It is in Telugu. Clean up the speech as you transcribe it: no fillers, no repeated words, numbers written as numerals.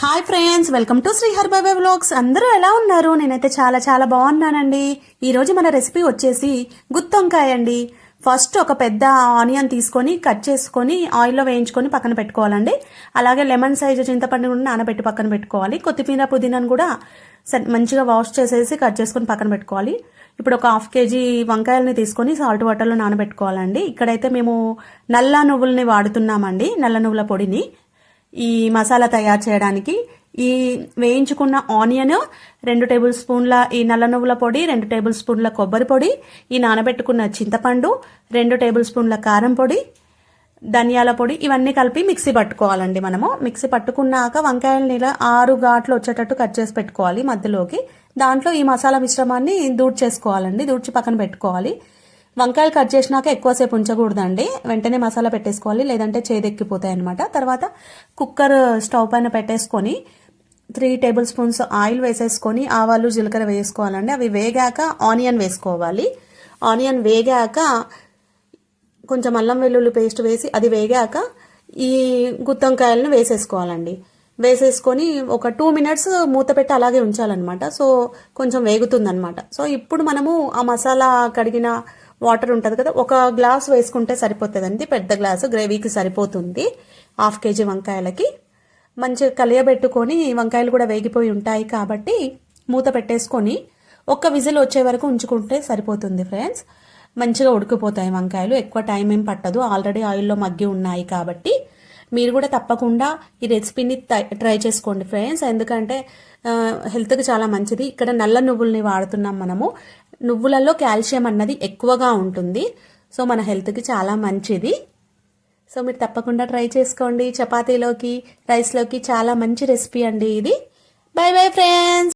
Hi friends, welcome to Shri Harbabe vlogs. అందరూ ఎలా ఉన్నారు? నేనైతే చాలా చాలా బాగున్నానండి. ఈరోజు మన రెసిపీ వచ్చేసి గుత్తొంకాయ అండి. ఫస్ట్ ఒక పెద్ద ఆనియన్ తీసుకొని కట్ చేసుకొని ఆయిల్లో వేయించుకొని పక్కన పెట్టుకోవాలండి. అలాగే లెమన్ సైజు చింతపండు కూడా నానబెట్టి పక్కన పెట్టుకోవాలి. కొత్తిమీర పుదీనాను కూడా మంచిగా వాష్ చేసేసి కట్ చేసుకొని పక్కన పెట్టుకోవాలి. ఇప్పుడు ఒక 1/2 kg వంకాయలని తీసుకొని సాల్ట్ వాటర్లో నానబెట్టుకోవాలండి. ఇక్కడైతే మేము నల్ల నువ్వుల్ని వాడుతున్నామండి, నల్ల నువ్వుల పొడిని ఈ మసాలా తయారు చేయడానికి. ఈ వేయించుకున్న ఆనియన్, 2 టేబుల్ స్పూన్ల ఈ నల్ల నువ్వుల పొడి, 2 టేబుల్ స్పూన్ల కొబ్బరి పొడి, ఈ నానబెట్టుకున్న చింతపండు, 2 టేబుల్ స్పూన్ల కారం పొడి, ధనియాల పొడి, ఇవన్నీ కలిపి మిక్సీ పట్టుకోవాలండి. మనము మిక్సీ పట్టుకున్నాక వంకాయలని ఇలా 6 ఘాట్లు వచ్చేటట్టు కట్ చేసి పెట్టుకోవాలి మధ్యలోకి. దాంట్లో ఈ మసాలా మిశ్రమాన్ని దూడ్చేసుకోవాలండి, దూడ్చి పక్కన పెట్టుకోవాలి. వంకాయలు కట్ చేసినాక ఎక్కువసేపు ఉంచకూడదండి, వెంటనే మసాలా పెట్టేసుకోవాలి, లేదంటే చేదెక్కిపోతాయి అనమాట. తర్వాత కుక్కర్ స్టవ్ పైన పెట్టేసుకొని 3 టేబుల్ స్పూన్స్ ఆయిల్ వేసేసుకొని ఆవాలు జీలకర్ర వేసుకోవాలండి. అవి వేగాక ఆనియన్ వేసుకోవాలి. ఆనియన్ వేగాక కొంచెం అల్లం వెల్లుల్లి పేస్ట్ వేసి అది వేగాక ఈ గుత్తొంకాయలను వేసేసుకోవాలండి. వేసేసుకొని ఒక 2 minutes మూత పెట్టి అలాగే ఉంచాలన్నమాట. సో కొంచెం వేగుతుందన్నమాట. సో ఇప్పుడు మనము ఆ మసాలా కడిగిన వాటర్ ఉంటుంది కదా, 1 గ్లాస్ వేసుకుంటే సరిపోతుందండి. పెద్ద గ్లాసు గ్రేవీకి సరిపోతుంది 1/2 kg వంకాయలకి. మంచిగా కలియబెట్టుకొని, వంకాయలు కూడా వేగిపోయి ఉంటాయి కాబట్టి మూత పెట్టేసుకొని 1 విజిల్ వచ్చే వరకు ఉంచుకుంటే సరిపోతుంది ఫ్రెండ్స్. మంచిగా ఉడికిపోతాయి వంకాయలు, ఎక్కువ టైం ఏం పట్టదు, ఆల్రెడీ ఆయిల్లో మగ్గి ఉన్నాయి కాబట్టి. మీరు కూడా తప్పకుండా ఈ రెసిపీని ట్రై చేసుకోండి ఫ్రెండ్స్, ఎందుకంటే హెల్త్కి చాలా మంచిది. ఇక్కడ నల్ల నువ్వుల్ని వాడుతున్నాం మనము. నువ్వులలో కాల్షియం అన్నది ఎక్కువగా ఉంటుంది, సో మన హెల్త్కి చాలా మంచిది. సో మీరు తప్పకుండా ట్రై చేసుకోండి. చపాతీలోకి, రైస్లోకి చాలా మంచి రెసిపీ అండి ఇది. By bye friends.